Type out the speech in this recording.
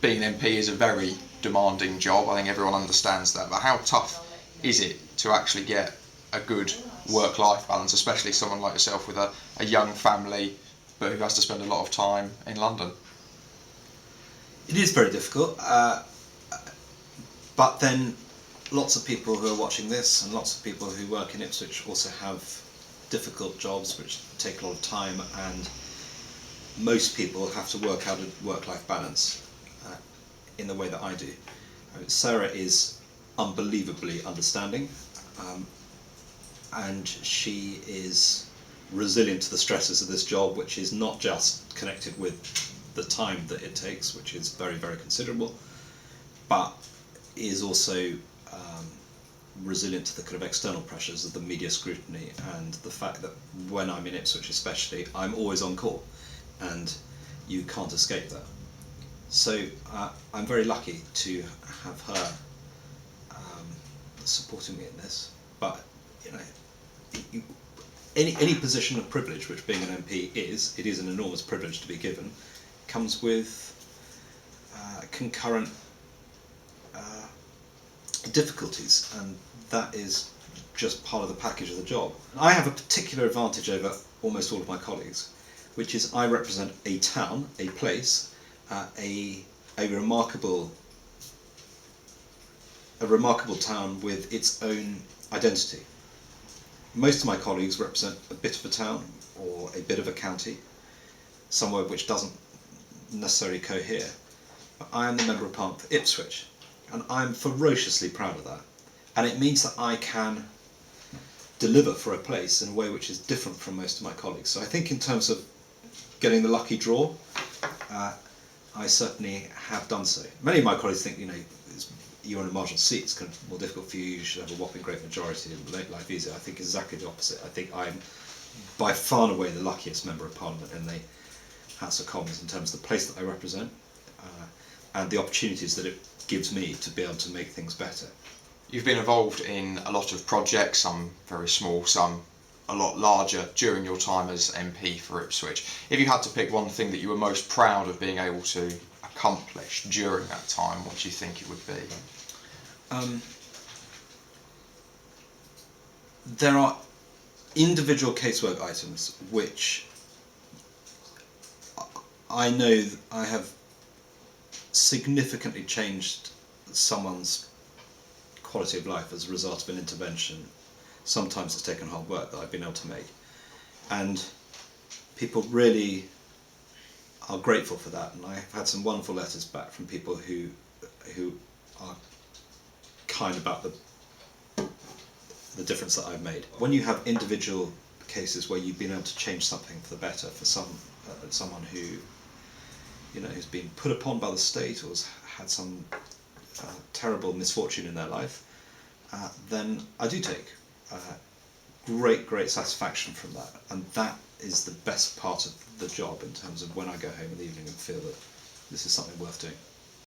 Being an MP is a very demanding job. I think everyone understands that. But how tough is it to actually get a good work-life balance, especially someone like yourself with a young family, but who has to spend a lot of time in London? It is very difficult, but then lots of people who are watching this and lots of people who work in Ipswich also have difficult jobs which take a lot of time, and most people have to work out a work-life balance in the way that I do. Sarah is unbelievably understanding, and she is resilient to the stresses of this job, which is not just connected with the time that it takes, which is very, very considerable, but is also resilient to the kind of external pressures of the media scrutiny and the fact that when I'm in Ipswich especially, I'm always on call and you can't escape that. So I'm very lucky to have her supporting me in this, but you know, any position of privilege, which being an MP is, it is an enormous privilege to be given, comes with concurrent difficulties, and that is just part of the package of the job. I have a particular advantage over almost all of my colleagues, which is I represent a town, a place, a remarkable town with its own identity. Most of my colleagues represent a bit of a town or a bit of a county, somewhere which doesn't necessarily cohere. But I am the Member of Parliament for Ipswich, and I'm ferociously proud of that. And it means that I can deliver for a place in a way which is different from most of my colleagues. So I think in terms of getting the lucky draw, I certainly have done so. Many of my colleagues think, you know, you're in a marginal seat, it's kind of more difficult for you, you should have a whopping great majority and make life easier. I think exactly the opposite. I think I'm by far and away the luckiest Member of Parliament in the House of Commons in terms of the place that I represent and the opportunities that it gives me to be able to make things better. You've been involved in a lot of projects, some very small, some a lot larger, during your time as MP for Ipswich. If you had to pick one thing that you were most proud of being able to accomplish during that time, what do you think it would be? There are individual casework items which I know I have significantly changed someone's quality of life as a result of an intervention. Sometimes it's taken hard work that I've been able to make, and people really are grateful for that, and I've had some wonderful letters back from people who are kind about the difference that I've made. When you have individual cases where you've been able to change something for the better for someone who, you know, has been put upon by the state or has had some terrible misfortune in their life, then I do take great satisfaction from that, and that is the best part of the job in terms of when I go home in the evening and feel that this is something worth doing.